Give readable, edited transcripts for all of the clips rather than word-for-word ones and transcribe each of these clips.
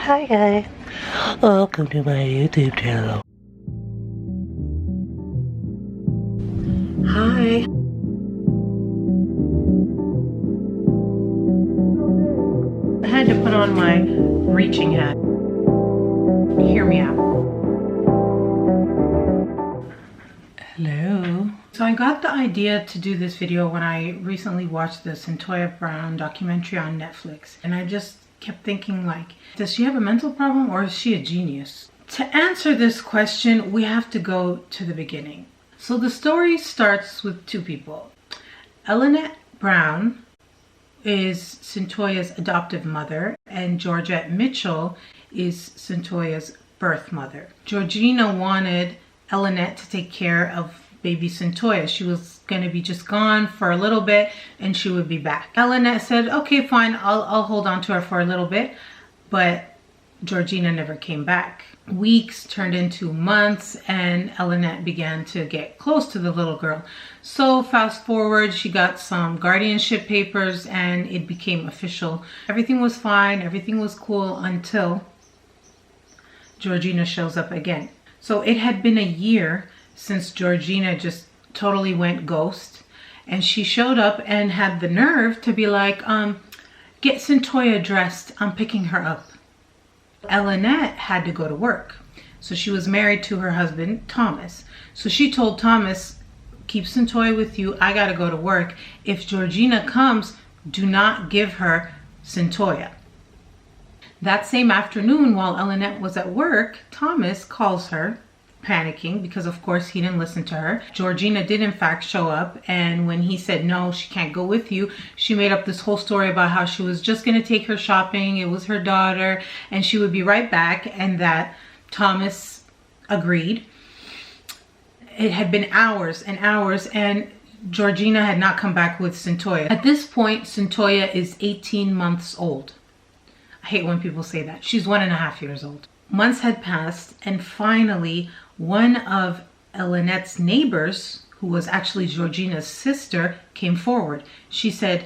Hi guys, welcome to my YouTube channel. Hi. I had to put on my reaching hat. Hear me out. Hello. So I got the idea to do this video when I recently watched the CYNTOIA BROWN documentary on Netflix, and I just kept thinking, like, does she have a mental problem or is she a genius? To answer this question, we have to go to the beginning. So the story starts with two people. Ellenette Brown is CYNTOIA's adoptive mother, and Georgette Mitchell is CYNTOIA's birth mother. Georgina wanted Ellenette to take care of baby CYNTOIA. She was going to be just gone for a little bit and she would be back. Ellenette said, okay, fine, I'll hold on to her for a little bit. But Georgina never came back. Weeks turned into months and Ellenette began to get close to the little girl. So fast forward, she got some guardianship papers and it became official. Everything was fine, everything was cool until Georgina shows up again. So it had been a year since Georgina just totally went ghost, and she showed up and had the nerve to be like, get CYNTOIA dressed, I'm picking her up. Ellenette had to go to work. So she was married to her husband, Thomas. So she told Thomas, keep CYNTOIA with you, I gotta go to work. If Georgina comes, do not give her CYNTOIA. That same afternoon, while Ellenette was at work, Thomas calls her, panicking because of course he didn't listen to her. Georgina did in fact show up, and when he said no, she can't go with you, she made up this whole story about how she was just going to take her shopping, it was her daughter, and she would be right back, and that Thomas agreed. It had been hours and hours and Georgina had not come back with CYNTOIA. At this point, CYNTOIA is 18 months old. I hate when people say that. She's 1.5 years old. Months had passed, and finally one of Ellenette's neighbors, who was actually Georgina's sister, came forward. She said,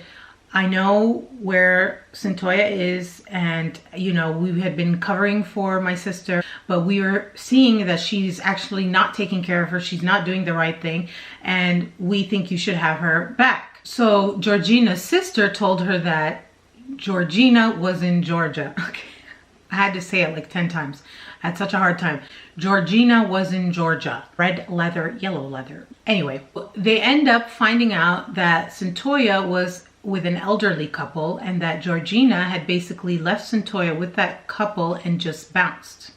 I know where CYNTOIA is, and you know, we had been covering for my sister, but we were seeing that she's actually not taking care of her, she's not doing the right thing, and we think you should have her back. So Georgina's sister told her that Georgina was in Georgia. Okay. I had to say it like 10 times. I had such a hard time. Georgina was in Georgia. Red leather, yellow leather. Anyway, they end up finding out that CYNTOIA was with an elderly couple and that Georgina had basically left CYNTOIA with that couple and just bounced.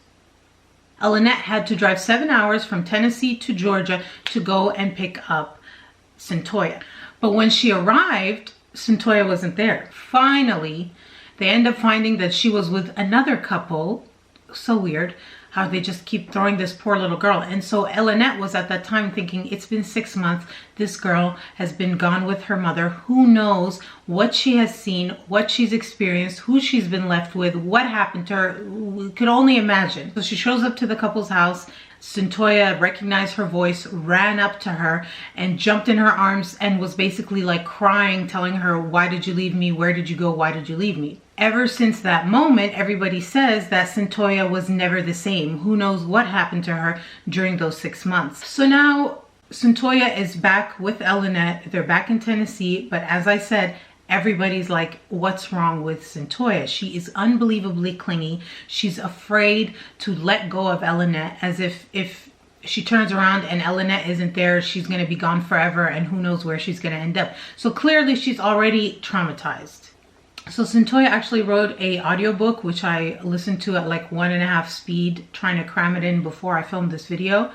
Ellenette had to drive 7 hours from Tennessee to Georgia to go and pick up CYNTOIA. But when she arrived, CYNTOIA wasn't there. Finally, they end up finding that she was with another couple. So weird how they just keep throwing this poor little girl. And so Ellenette was at that time thinking, it's been 6 months. This girl has been gone with her mother. Who knows what she has seen, what she's experienced, who she's been left with, what happened to her. We could only imagine. So she shows up to the couple's house. CYNTOIA recognized her voice, ran up to her and jumped in her arms and was basically like crying, telling her, why did you leave me? Where did you go? Why did you leave me? Ever since that moment, everybody says that CYNTOIA was never the same. Who knows what happened to her during those 6 months. So now CYNTOIA is back with Ellenette. They're back in Tennessee. But as I said, everybody's like, what's wrong with CYNTOIA? She is unbelievably clingy. She's afraid to let go of Ellenette, as if she turns around and Ellenette isn't there, she's going to be gone forever and who knows where she's going to end up. So clearly she's already traumatized. So CYNTOIA actually wrote a audiobook, which I listened to at like 1.5 speed, trying to cram it in before I filmed this video.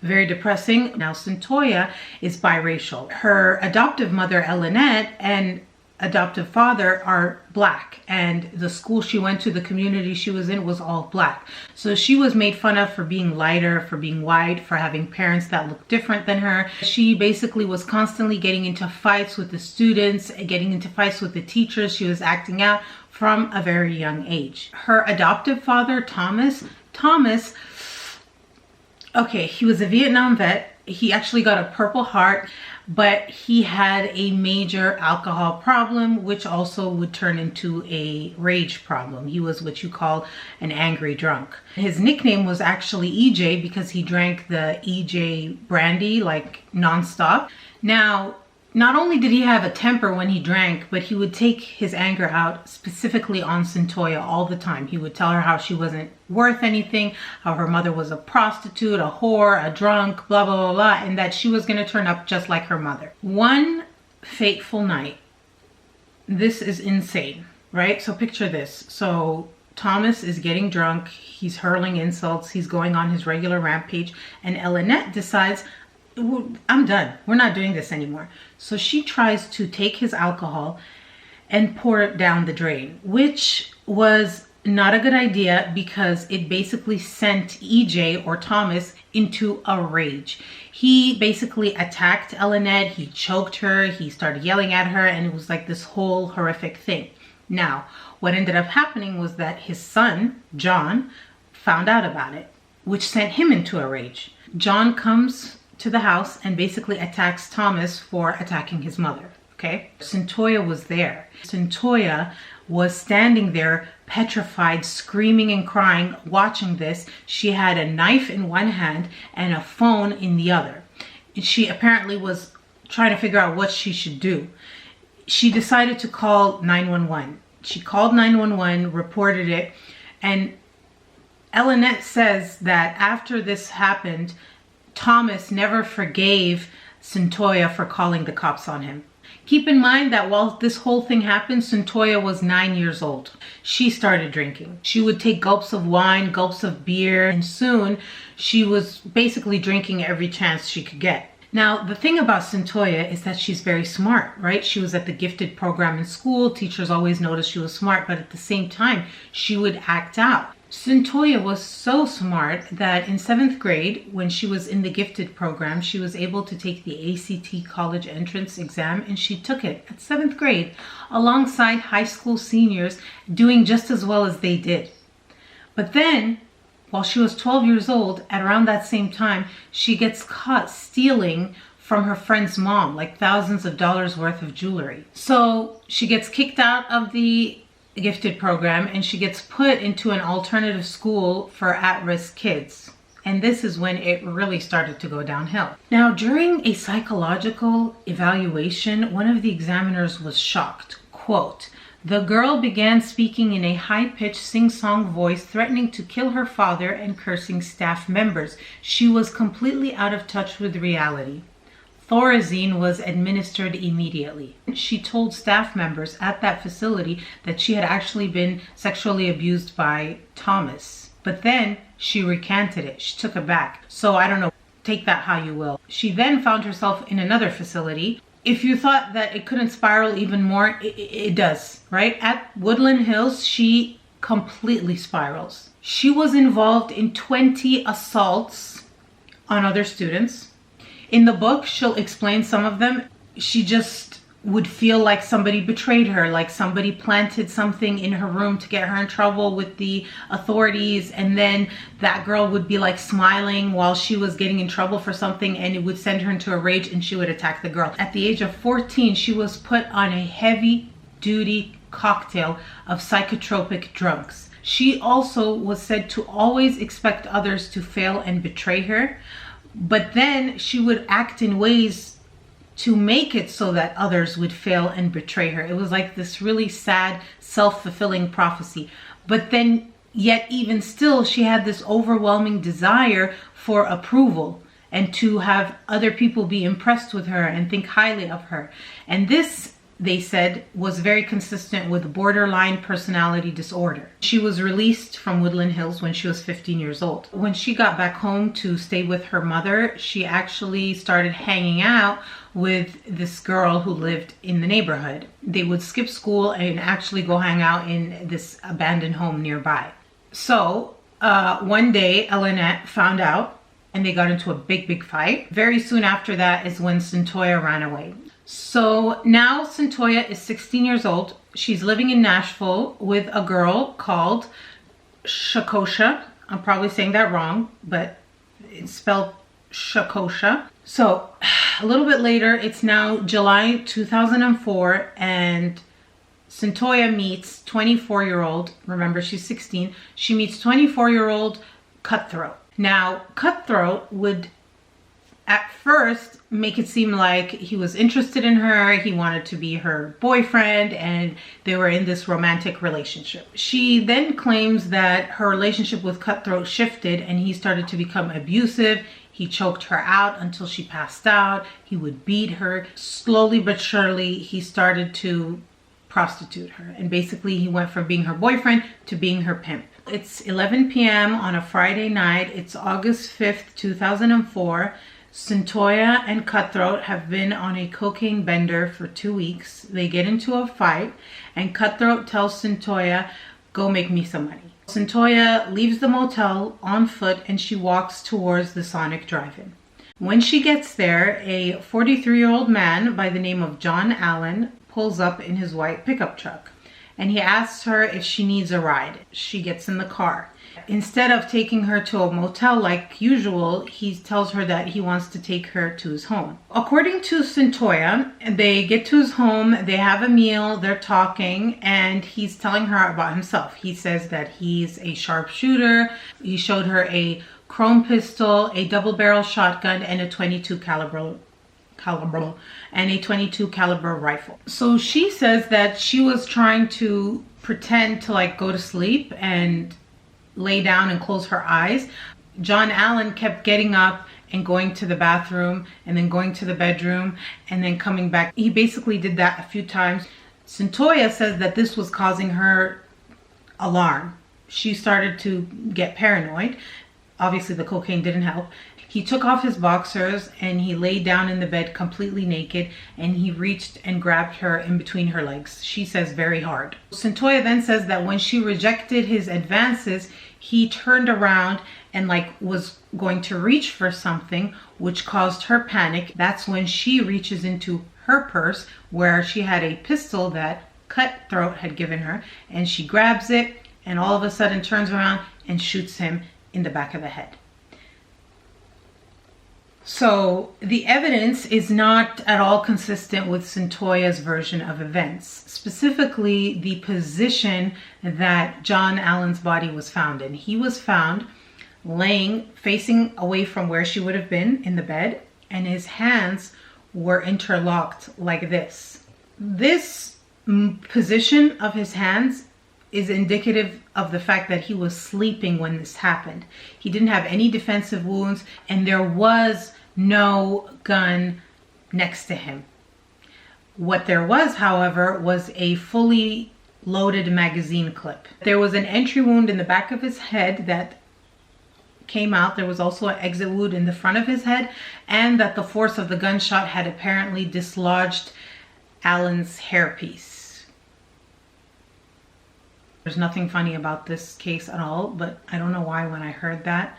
Very depressing. Now CYNTOIA is biracial. Her adoptive mother, Ellenette, and adoptive father are black, and the school she went to, the community she was in, was all black. So she was made fun of for being lighter, for being white, for having parents that looked different than her. She basically was constantly getting into fights with the students, getting into fights with the teachers. She was acting out from a very young age. Her adoptive father, Thomas, okay, he was a Vietnam vet. He actually got a Purple Heart, but he had a major alcohol problem, which also would turn into a rage problem. He was what you call an angry drunk. His nickname was actually EJ because he drank the EJ brandy like nonstop. Now, not only did he have a temper when he drank, but he would take his anger out specifically on CYNTOIA all the time. He would tell her how she wasn't worth anything, how her mother was a prostitute, a whore, a drunk, blah, blah, blah, blah, and that she was going to turn up just like her mother. One fateful night, this is insane, right? So picture this. So Thomas is getting drunk, he's hurling insults, he's going on his regular rampage, and Elinette decides, I'm done. We're not doing this anymore. So she tries to take his alcohol and pour it down the drain, which was not a good idea because it basically sent EJ or Thomas into a rage. He basically attacked Elinette, he choked her, he started yelling at her, and it was like this whole horrific thing. Now, what ended up happening was that his son, John, found out about it, which sent him into a rage. John comes to the house and basically attacks Thomas for attacking his mother, okay? CYNTOIA was there. CYNTOIA was standing there petrified, screaming and crying, watching this. She had a knife in one hand and a phone in the other. She apparently was trying to figure out what she should do. She decided to call 911. She called 911, reported it, and Elinette says that after this happened, Thomas never forgave CYNTOIA for calling the cops on him. Keep in mind that while this whole thing happened, CYNTOIA was 9 years old. She started drinking. She would take gulps of wine, gulps of beer, and soon she was basically drinking every chance she could get. Now, the thing about CYNTOIA is that she's very smart, right? She was at the gifted program in school. Teachers always noticed she was smart, but at the same time, she would act out. CYNTOIA was so smart that in 7th grade, when she was in the gifted program, she was able to take the ACT college entrance exam, and she took it at 7th grade alongside high school seniors doing just as well as they did. But then, while she was 12 years old, at around that same time, she gets caught stealing from her friend's mom, like thousands of dollars worth of jewelry. So she gets kicked out of the gifted program and she gets put into an alternative school for at-risk kids. And this is when it really started to go downhill. Now, during a psychological evaluation, one of the examiners was shocked. Quote, "The girl began speaking in a high-pitched sing-song voice, threatening to kill her father and cursing staff members. She was completely out of touch with reality. Thorazine was administered immediately." She told staff members at that facility that she had actually been sexually abused by Thomas. But then she recanted it. She took it back. So I don't know, take that how you will. She then found herself in another facility. If you thought that it couldn't spiral even more, it does, right? At Woodland Hills, she completely spirals. She was involved in 20 assaults on other students. In the book, she'll explain some of them. She just would feel like somebody betrayed her, like somebody planted something in her room to get her in trouble with the authorities, and then that girl would be like smiling while she was getting in trouble for something, and it would send her into a rage and she would attack the girl. At the age of 14, she was put on a heavy-duty cocktail of psychotropic drugs. She also was said to always expect others to fail and betray her, but then she would act in ways to make it so that others would fail and betray her. It was like this really sad, self-fulfilling prophecy. But then, yet even still, she had this overwhelming desire for approval and to have other people be impressed with her and think highly of her. And this, they said, was very consistent with borderline personality disorder. She was released from Woodland Hills when she was 15 years old. When she got back home to stay with her mother, she actually started hanging out with this girl who lived in the neighborhood. They would skip school and actually go hang out in this abandoned home nearby. So one day, Elinette found out and they got into a big fight. Very soon after that is when CYNTOIA ran away. So now CYNTOIA is 16 years old. She's living in Nashville with a girl called Shakosha. I'm probably saying that wrong, but it's spelled Shakosha. So a little bit later, it's now July 2004, and CYNTOIA meets 24-year-old, remember she's 16, she meets 24-year-old Cutthroat. Now, Cutthroat would at first make it seem like he was interested in her, he wanted to be her boyfriend, and they were in this romantic relationship. She then claims that her relationship with Cutthroat shifted and he started to become abusive. He choked her out until she passed out. He would beat her. Slowly but surely, he started to prostitute her. And basically, he went from being her boyfriend to being her pimp. It's 11 p.m. on a Friday night. It's August 5th, 2004. CYNTOIA and Cutthroat have been on a cocaine bender for 2 weeks. They get into a fight, and Cutthroat tells CYNTOIA, "Go make me some money." CYNTOIA leaves the motel on foot and she walks towards the Sonic Drive-In. When she gets there, a 43-year-old man by the name of John Allen pulls up in his white pickup truck, and he asks her if she needs a ride. She gets in the car. Instead of taking her to a motel like usual, he tells her that he wants to take her to his home. According to CYNTOIA, they get to his home, they have a meal, they're talking, and he's telling her about himself. He says that he's a sharpshooter. He showed her a chrome pistol, a double-barrel shotgun, and a 22 caliber rifle. So she says that she was trying to pretend to like go to sleep and lay down and close her eyes. John Allen kept getting up and going to the bathroom and then going to the bedroom and then coming back. He basically did that a few times. CYNTOIA says that this was causing her alarm. She started to get paranoid. Obviously the cocaine didn't help. He took off his boxers and he laid down in the bed completely naked, and he reached and grabbed her in between her legs. She says very hard. CYNTOIA then says that when she rejected his advances, he turned around and like was going to reach for something, which caused her panic. That's when she reaches into her purse where she had a pistol that Cutthroat had given her, and she grabs it and all of a sudden turns around and shoots him in the back of the head. So the evidence is not at all consistent with CYNTOIA's version of events, specifically the position that John Allen's body was found in. He was found laying facing away from where she would have been in the bed, and his hands were interlocked like this. This position of his hands is indicative of the fact that he was sleeping when this happened. He didn't have any defensive wounds, and there was no gun next to him. What there was, however, was a fully loaded magazine clip. There was an entry wound in the back of his head that came out. There was also an exit wound in the front of his head, and that the force of the gunshot had apparently dislodged Allen's hairpiece. There's nothing funny about this case at all, but I don't know why when I heard that,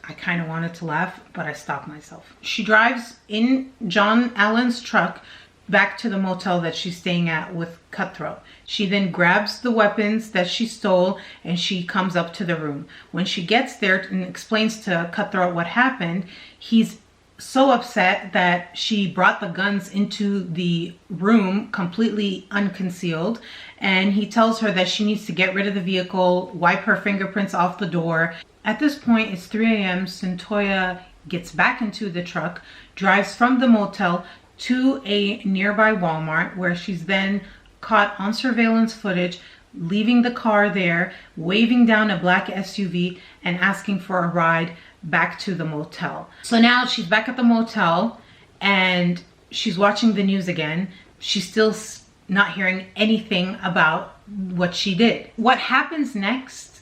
I kind of wanted to laugh, but I stopped myself. She drives in John Allen's truck back to the motel that she's staying at with Cutthroat. She then grabs the weapons that she stole and she comes up to the room. When she gets there and explains to Cutthroat what happened, he's so upset that she brought the guns into the room completely unconcealed, and he tells her that she needs to get rid of the vehicle, wipe her fingerprints off the door. At this point, it's 3 a.m. CYNTOIA gets back into the truck, drives from the motel to a nearby Walmart, where she's then caught on surveillance footage leaving the car there, waving down a black SUV and asking for a ride back to the motel. So now she's back at the motel and she's watching the news again. She's still not hearing anything about what she did. What happens next,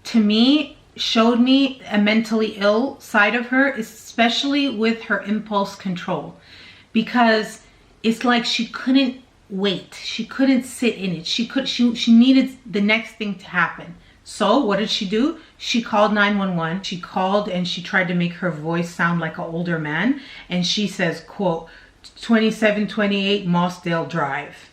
to me, showed me a mentally ill side of her, especially with her impulse control, because it's like she couldn't wait. She couldn't sit in it. She needed the next thing to happen. So what did she do? She called 911. She called and she tried to make her voice sound like an older man. And she says, quote, 2728 Mossdale Drive.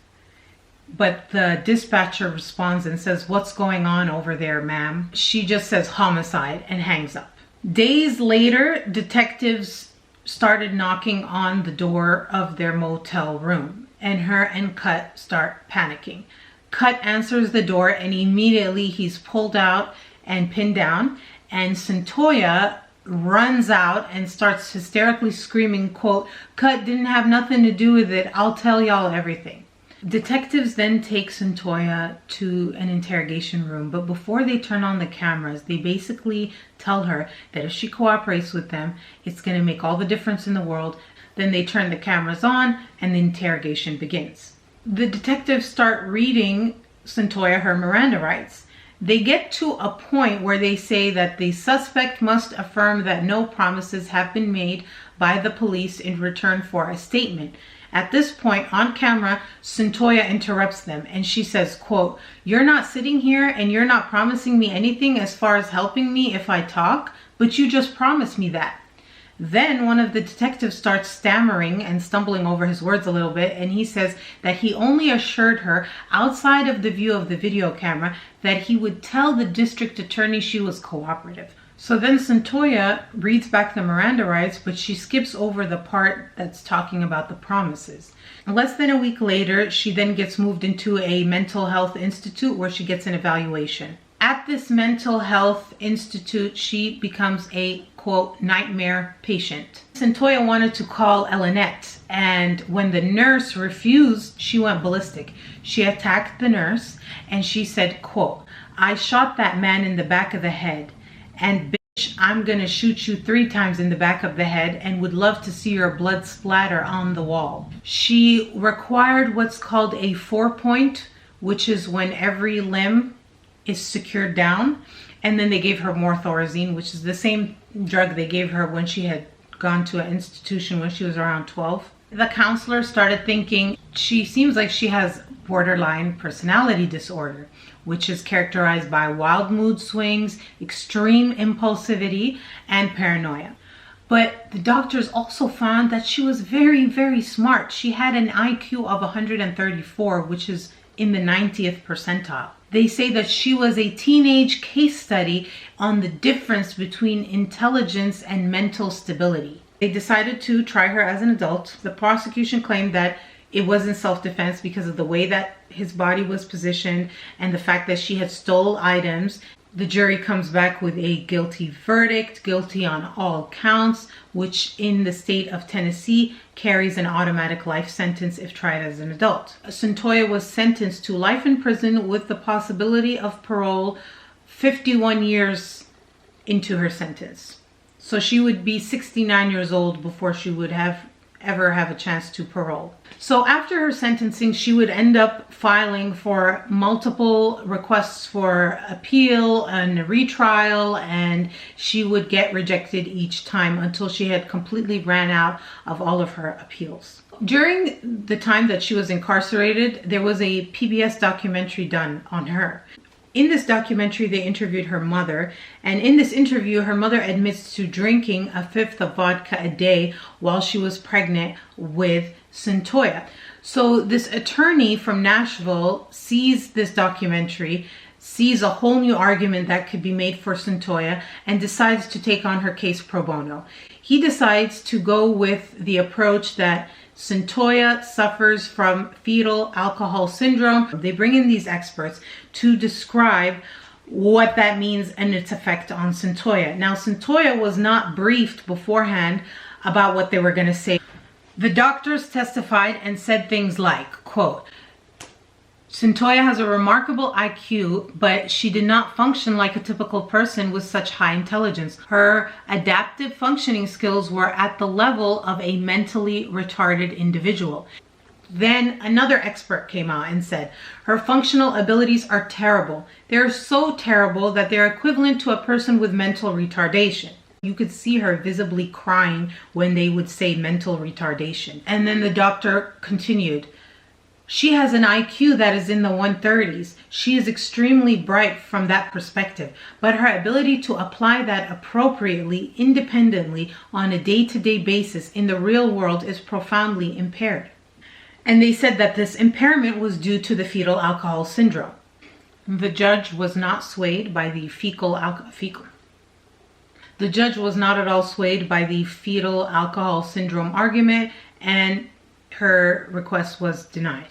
But the dispatcher responds and says, "What's going on over there, ma'am?" She just says homicide and hangs up. Days later, detectives started knocking on the door of their motel room, and her and Cut start panicking. Cut answers the door, and immediately he's pulled out and pinned down, and CYNTOIA runs out and starts hysterically screaming, quote, "Cut didn't have nothing to do with it. I'll tell y'all everything." Detectives then take CYNTOIA to an interrogation room, but before they turn on the cameras, they basically tell her that if she cooperates with them, it's going to make all the difference in the world. Then they turn the cameras on and the interrogation begins. The detectives start reading CYNTOIA her Miranda rights. They get to a point where they say that the suspect must affirm that no promises have been made by the police in return for a statement. At this point, on camera, CYNTOIA interrupts them and she says, quote, "You're not sitting here and you're not promising me anything as far as helping me if I talk, but you just promised me that." Then one of the detectives starts stammering and stumbling over his words a little bit, and he says that he only assured her outside of the view of the video camera that he would tell the district attorney she was cooperative. So then CYNTOIA reads back the Miranda rights, but she skips over the part that's talking about the promises. Less than a week later, she then gets moved into a mental health institute where she gets an evaluation. At this mental health institute, she becomes a, quote, nightmare patient. CYNTOIA wanted to call Elinette, and when the nurse refused, she went ballistic. She attacked the nurse, and she said, quote, "I shot that man in the back of the head, and bitch, I'm gonna shoot you 3 times in the back of the head and would love to see your blood splatter on the wall." She required what's called a 4-point, which is when every limb is secured down, and then they gave her more Thorazine, which is the same drug they gave her when she had gone to an institution when she was around 12. The counselor started thinking she seems like she has borderline personality disorder, which is characterized by wild mood swings, extreme impulsivity, and paranoia. But the doctors also found that she was very, very smart. She had an IQ of 134, which is in the 90th percentile. They say that she was a teenage case study on the difference between intelligence and mental stability. They decided to try her as an adult. The prosecution claimed that it wasn't self-defense because of the way that his body was positioned and the fact that she had stole items. The jury comes back with a guilty verdict, guilty on all counts, which in the state of Tennessee carries an automatic life sentence if tried as an adult. CYNTOIA was sentenced to life in prison with the possibility of parole 51 years into her sentence. So she would be 69 years old before she would ever have a chance to parole. So after her sentencing, she would end up filing for multiple requests for appeal and retrial, and she would get rejected each time until she had completely ran out of all of her appeals. During the time that she was incarcerated, there was a PBS documentary done on her. In this documentary, they interviewed her mother, and in this interview, her mother admits to drinking a 1/5 of vodka a day while she was pregnant with CYNTOIA. So this attorney from Nashville sees this documentary, sees a whole new argument that could be made for CYNTOIA, and decides to take on her case pro bono. He decides to go with the approach that CYNTOIA suffers from fetal alcohol syndrome. They bring in these experts to describe what that means and its effect on CYNTOIA. Now, CYNTOIA was not briefed beforehand about what they were going to say. The doctors testified and said things like, quote, "CYNTOIA has a remarkable IQ, but she did not function like a typical person with such high intelligence. Her adaptive functioning skills were at the level of a mentally retarded individual." Then another expert came out and said, "Her functional abilities are terrible. They're so terrible that they're equivalent to a person with mental retardation." You could see her visibly crying when they would say mental retardation. And then the doctor continued, "She has an IQ that is in the 130s. She is extremely bright from that perspective, but her ability to apply that appropriately, independently, on a day-to-day basis in the real world is profoundly impaired." And they said that this impairment was due to the fetal alcohol syndrome. The judge was not swayed by the The judge was not at all swayed by the fetal alcohol syndrome argument, and her request was denied.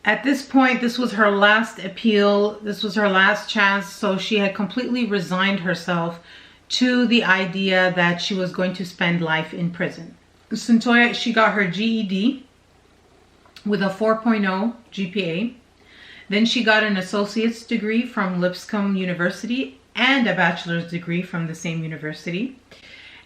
At this point, this was her last appeal. This was her last chance. So she had completely resigned herself to the idea that she was going to spend life in prison. CYNTOIA, she got her GED with a 4.0 GPA. Then she got an associate's degree from Lipscomb University and a bachelor's degree from the same university.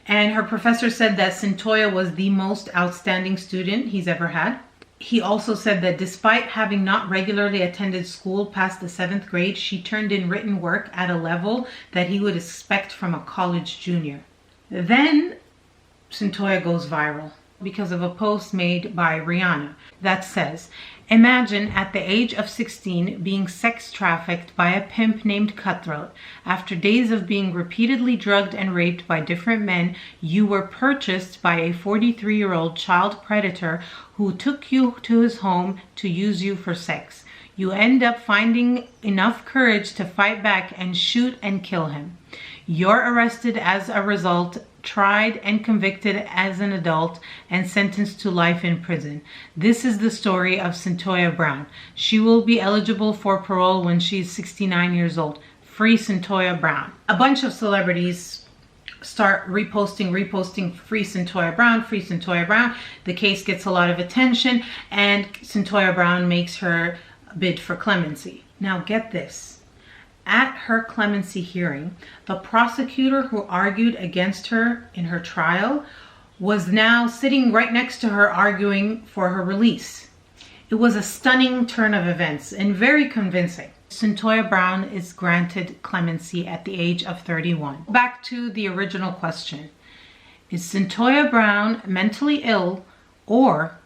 And her professor said that CYNTOIA was the most outstanding student he's ever had. He also said that despite having not regularly attended school past the 7th grade, she turned in written work at a level that he would expect from a college junior. Then CYNTOIA goes viral because of a post made by Rihanna that says, "Imagine at the age of 16 being sex trafficked by a pimp named Cutthroat. After days of being repeatedly drugged and raped by different men, you were purchased by a 43-year-old child predator who took you to his home to use you for sex. You end up finding enough courage to fight back and shoot and kill him. You're arrested as a result, tried and convicted as an adult, and sentenced to life in prison. This is the story of CYNTOIA Brown. She will be eligible for parole when she's 69 years old. Free CYNTOIA Brown." A bunch of celebrities start reposting free CYNTOIA Brown, free CYNTOIA Brown. The case gets a lot of attention, and CYNTOIA Brown makes her bid for clemency. Now get this. At her clemency hearing, the prosecutor who argued against her in her trial was now sitting right next to her arguing for her release. It was a stunning turn of events and very convincing. CYNTOIA Brown is granted clemency at the age of 31. Back to the original question. Is CYNTOIA Brown mentally ill, or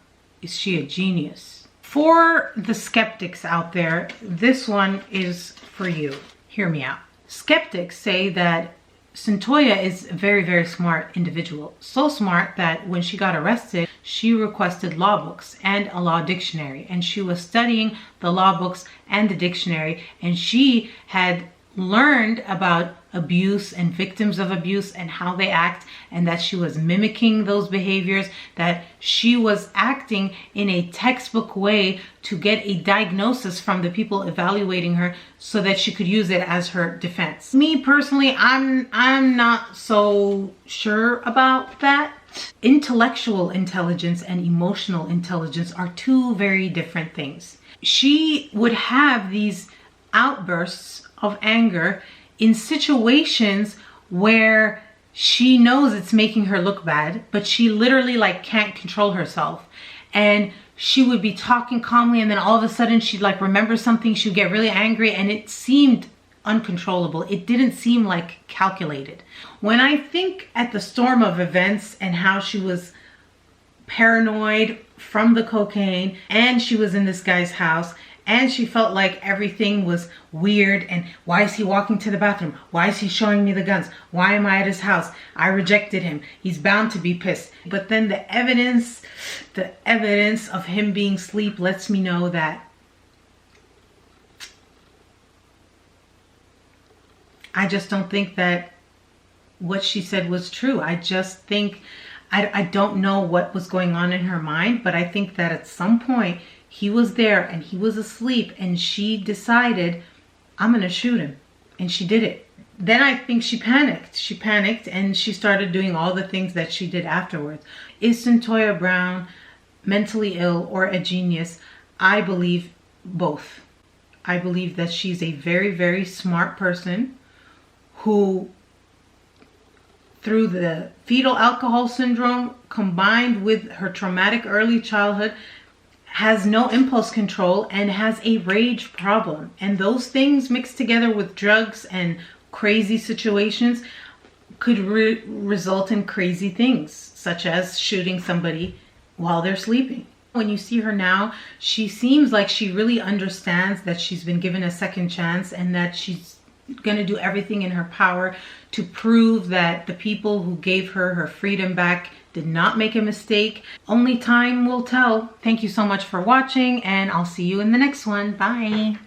is she a genius? For the skeptics out there, this one is for you. Hear me out. Skeptics say that CYNTOIA is a very, very smart individual. So smart that when she got arrested, she requested law books and a law dictionary. And she was studying the law books and the dictionary. And she had learned about abuse and victims of abuse and how they act, and that she was mimicking those behaviors, that she was acting in a textbook way to get a diagnosis from the people evaluating her so that she could use it as her defense. Me personally, I'm not so sure about that. Intellectual intelligence and emotional intelligence are two very different things. She would have these outbursts of anger in situations where she knows it's making her look bad, but she literally can't control herself. And she would be talking calmly, and then all of a sudden she'd remember something, she'd get really angry, and it seemed uncontrollable. It didn't seem calculated. When I think at the storm of events and how she was paranoid from the cocaine, and she was in this guy's house, and she felt like everything was weird, and why is he walking to the bathroom? Why is he showing me the guns? Why am I at his house? I rejected him. He's bound to be pissed. But then the evidence of him being asleep lets me know that I just don't think that what she said was true. I just think, I don't know what was going on in her mind, but I think that at some point he was there and he was asleep, and she decided, I'm gonna shoot him, and she did it. Then I think she panicked. She panicked and she started doing all the things that she did afterwards. Is CYNTOIA Brown mentally ill or a genius? I believe both. I believe that she's a very, very smart person who, through the fetal alcohol syndrome combined with her traumatic early childhood, has no impulse control and has a rage problem. And those things mixed together with drugs and crazy situations could result in crazy things, such as shooting somebody while they're sleeping. When you see her now, she seems like she really understands that she's been given a second chance, and that she's gonna do everything in her power to prove that the people who gave her her freedom back did not make a mistake. Only time will tell. Thank you so much for watching, and I'll see you in the next one. Bye.